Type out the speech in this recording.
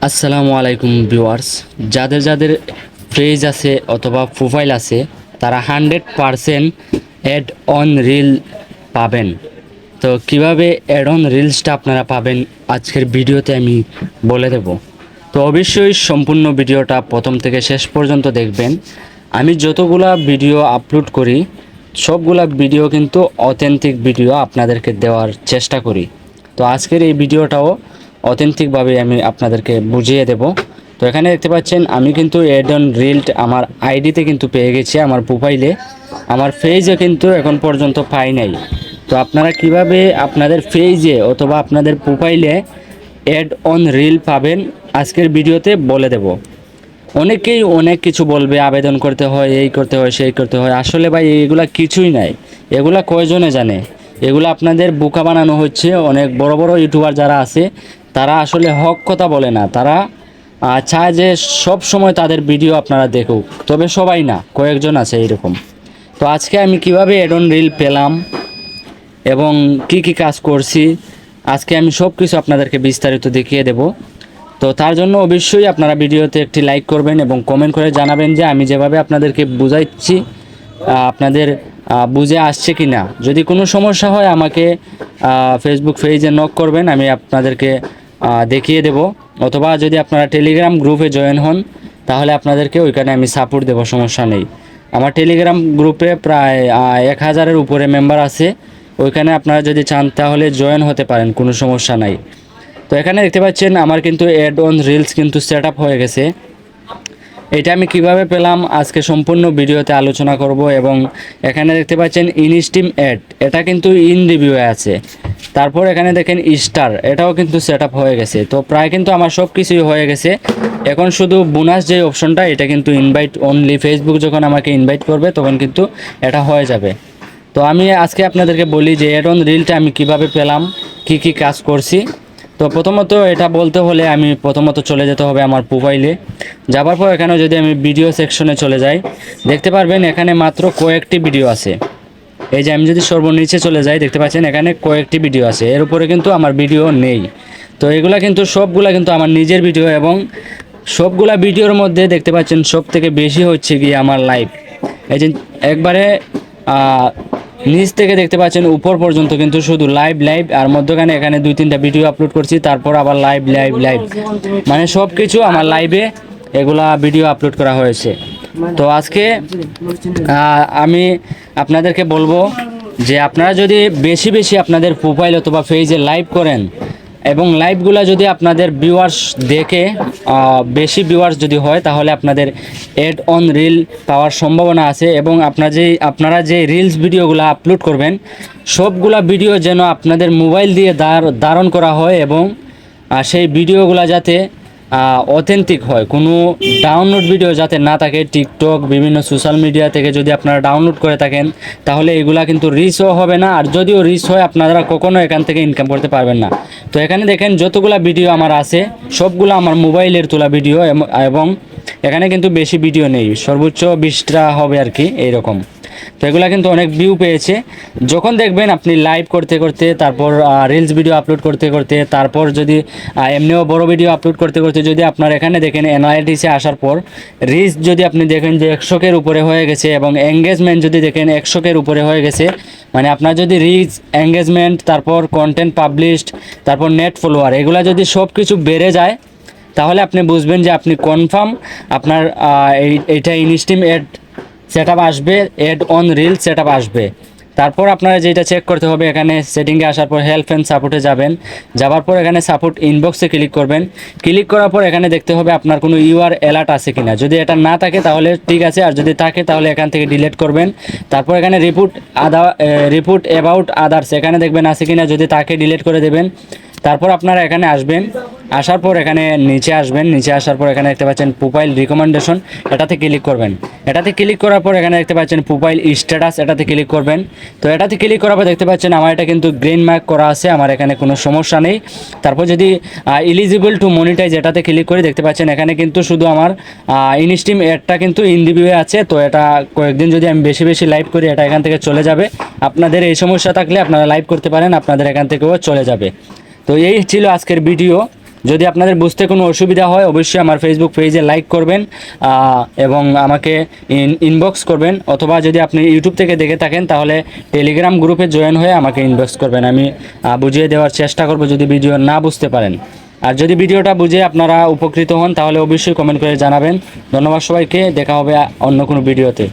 আসসালামু আলাইকুম ভিউয়ার্স। যাদের যাদের পেজ আছে অথবা প্রোফাইল আছে তারা 100% অ্যাড অন রিল পাবেন। তো কিভাবে অ্যাড অন রিলসটা আপনারা পাবেন আজকের ভিডিওতে আমি বলে দেব। তো অবশ্যই সম্পূর্ণ ভিডিওটা প্রথম থেকে শেষ পর্যন্ত দেখবেন। আমি যতগুলা ভিডিও আপলোড করি সবগুলা ভিডিও কিন্তু অথেন্টিক ভিডিও আপনাদেরকে দেওয়ার চেষ্টা করি। তো আজকের এই ভিডিওটাও অথেন্টিকভাবে আমি আপনাদেরকে বুঝিয়ে দেব। তো এখানে দেখতে পাচ্ছেন আমি কিন্তু অ্যাড অন রিল আমার আইডিতে কিন্তু পেয়ে গেছি, আমার প্রোফাইলে। আমার পেজে কিন্তু এখন পর্যন্ত পাই নাই। তো আপনারা কিভাবে আপনাদের পেজে অথবা আপনাদের প্রোফাইলে অ্যাড অন রিল পাবেন আজকের ভিডিওতে বলে দেব। অনেকেই অনেক কিছু বলবে, আবেদন করতে হয়, এই করতে হয়, সেই করতে হয়। আসলে ভাই এগুলা কিছুই নাই। এগুলা কয়জনে জানে? এগুলো আপনাদের বোকা বানানো হচ্ছে। অনেক বড় বড় ইউটিউবার যারা আছে তারা আসলে হক কথা বলে না। তারা চায় যে সব সময় তাদের ভিডিও আপনারা দেখুক, তবে সবাই না, কয়েকজন আছে এইরকম। তো আজকে আমি কিভাবে অ্যাড অন রিল পেলাম এবং কি কি কাজ করছি আজকে আমি সব কিছু আপনাদেরকে বিস্তারিত দেখিয়ে দেব। তো তার জন্য অবশ্যই আপনারা ভিডিওতে একটি লাইক করবেন এবং কমেন্ট করে জানাবেন যে আমি যেভাবে আপনাদেরকে বুঝাইছি আপনাদের বুঝে আসছে কি না। যদি কোনো সমস্যা হয় আমাকে ফেসবুক পেজে নক করবেন, আমি আপনাদেরকে দেখিয়ে দেব। অথবা যদি আপনারা টেলিগ্রাম গ্রুপে জয়েন হন তাহলে আপনাদেরকে ওইখানে আমি সাপোর্ট দেব, সমস্যা নেই। আমার টেলিগ্রাম গ্রুপে প্রায় 1000-এর উপরে মেম্বার আছে। ওইখানে আপনারা যদি চান তাহলে জয়েন হতে পারেন, কোনো সমস্যা নাই। তো এখানে দেখতে পাচ্ছেন আমার কিন্তু অ্যাড অন রিলস কিন্তু সেট আপ হয়ে গেছে। এটা আমি কিভাবে পেলাম আজকে সম্পূর্ণ ভিডিওতে আলোচনা করব। এবং এখানে দেখতে পাচ্ছেন ইনস্টিম অ্যাড, এটা কিন্তু ইন রিভিউ আছে। তারপর এখানে দেখেন স্টার, এটাও কিন্তু সেট আপ হয়ে গেছে। তো প্রায় কিন্তু আমার সব কিছুই হয়ে গেছে। এখন শুধু বোনাস যে অপশনটা, এটা কিন্তু ইনভাইট অনলি। ফেসবুক যখন আমাকে ইনভাইট করবে তখন কিন্তু এটা হয়ে যাবে। তো আমি আজকে আপনাদেরকে বলি যে অ্যাড অন রিলটা আমি কিভাবে পেলাম, কি কি কাজ করছি। তো প্রথমত এটা বলতে হলে আমি প্রথমত চলে যেতে হবে আমার প্রোফাইলে। যাবার পর এখানে যদি আমি ভিডিও সেকশনে চলে যাই, দেখতে পারবেন এখানে মাত্র কয়েকটি ভিডিও আছে। এই যে আমি যদি সর্বনিচে চলে যাই, দেখতে পাচ্ছেন এখানে কয়েকটি ভিডিও আছে, এর উপরে কিন্তু আমার ভিডিও নেই। তো এগুলা কিন্তু সবগুলা কিন্তু আমার নিজের ভিডিও। এবং সবগুলা ভিডিওর মধ্যে দেখতে পাচ্ছেন সব থেকে বেশি হচ্ছে গিয়ে আমার লাইভ। এই যে একবারে নিচ থেকে দেখতে পাচ্ছেন উপর পর্যন্ত কিন্তু শুধু লাইভ লাইভ, আর মধ্যখানে এখানে 2-3টা ভিডিও আপলোড করছি, তারপর আবার লাইভ লাইভ লাইভ, মানে সব কিছু আমার লাইভে এগুলা ভিডিও আপলোড করা হয়েছে। তো আজকে আমি আপনাদেরকে বলবো যে আপনারা যদি বেশি বেশি আপনাদের প্রোফাইল অথবা পেজে লাইভ করেন এবং লাইভগুলো যদি আপনাদের ভিউয়ার্স দেখে বেশি ভিউয়ার্স যদি হয় তাহলে আপনাদের অ্যাড অন রিল পাওয়ার সম্ভাবনা আছে। এবং আপনারা যে রিলস ভিডিওগুলো আপলোড করবেন সবগুলা ভিডিও যেন আপনাদের মোবাইল দিয়ে ধারণ করা হয় এবং সেই ভিডিওগুলো যাতে অথেন্টিক হয়, কোনো ডাউনলোড ভিডিও যাতে না থাকে। টিকটক বিভিন্ন সোশ্যাল মিডিয়া থেকে যদি আপনারা ডাউনলোড করে থাকেন তাহলে এগুলা কিন্তু রিচও হবে না, আর যদিও রিচ হয় আপনারা কখনো এখান থেকে ইনকাম করতে পারবেন না। তো এখানে দেখেন যতগুলা ভিডিও আমার আছে সবগুলো আমার মোবাইলের তোলা ভিডিও এবং এখানে কিন্তু বেশি ভিডিও নেই, সর্বোচ্চ 20টা হবে আর কি এইরকম। তো এগুলা কিন্তু অনেক ভিউ পেয়েছে। যখন দেখবেন আপনি লাইভ করতে করতে, তারপর রিলস ভিডিও আপলোড করতে করতে, তারপর যদি এমনিও বড় ভিডিও আপলোড করতে করতে যদি আপনার এখানে দেখেন অ্যানালাইটিক্সে আসার পর রিচ যদি আপনি দেখেন যে 100-এর উপরে হয়ে গেছে এবং এঙ্গেজমেন্ট যদি দেখেন 100-এর উপরে হয়ে গেছে, মানে আপনার যদি রিচ, এঙ্গেজমেন্ট, তারপর কন্টেন্ট পাবলিশড, তারপর নেট ফলোয়ার, এগুলা যদি সব কিছু বেড়ে যায় তাহলে আপনি বুঝবেন যে আপনি কনফার্ম আপনার এইটা ইনস্টিম অ্যাড সেট আপ আসবে, ad on reel set up আসবে। তারপর আপনারা যেটা চেক করতে হবে, এখানে সেটিংয়ে আসার পর হেল্প অ্যান্ড সাপোর্টে যাবেন। যাওয়ার পর এখানে সাপোর্ট ইনবক্সে ক্লিক করবেন। ক্লিক করার পর এখানে দেখতে হবে আপনার কোনো ইউআর অ্যালার্ট আছে কিনা। যদি এটা না থাকে তাহলে ঠিক আছে, আর যদি থাকে তাহলে এখান থেকে ডিলিট করবেন। তারপর এখানে রিপোর্ট অ্যাবাউট আদার্স, এখানে দেখবেন আছে কিনা, যদি তাকে ডিলিট করে দেবেন। তারপর আপনারা এখানে আসবেন, আসার পর এখানে নিচে আসবেন। নিচে আসার পর এখানে দেখতে পাচ্ছেন প্রোফাইল রিকমেন্ডেশন, এটাতে ক্লিক করবেন। এটাতে ক্লিক করার পর এখানে দেখতে পাচ্ছেন প্রোফাইল স্ট্যাটাস, এটাতে ক্লিক করবেন। তো এটাতে ক্লিক করার পর দেখতে পাচ্ছেন আমার এটা কিন্তু গ্রিন মার্ক করা আছে, আমার এখানে কোনো সমস্যা নেই। তারপর যদি এলিজিবল টু মনিটাইজ এটাতে ক্লিক করে দেখতে পাচ্ছেন এখানে কিন্তু শুধু আমার ইনস্টিম অ্যাডটা কিন্তু ইন রিভিউয়ে আছে। তো এটা কয়েকদিন যদি আমি বেশি বেশি লাইভ করি এটা এখান থেকে চলে যাবে। আপনাদের এই সমস্যা থাকলে আপনারা লাইভ করতে পারেন, আপনাদের এখান থেকেও চলে যাবে। তো এই ছিল আজকের ভিডিও। যদি আপনাদের বুঝতে কোনো অসুবিধা হয় অবশ্যই আমার ফেসবুক পেজে লাইক করবেন এবং আমাকে ইনবক্স করবেন, অথবা যদি আপনি ইউটিউব থেকে দেখে থাকেন তাহলে টেলিগ্রাম গ্রুপে জয়েন হয়ে আমাকে ইনবক্স করবেন। আমি বুঝিয়ে দেওয়ার চেষ্টা করব যদি ভিডিও না বুঝতে পারেন। আর যদি ভিডিওটা বুঝে আপনারা উপকৃত হন তাহলে অবশ্যই কমেন্ট করে জানাবেন। ধন্যবাদ সবাইকে, দেখা হবে অন্য কোনো ভিডিওতে।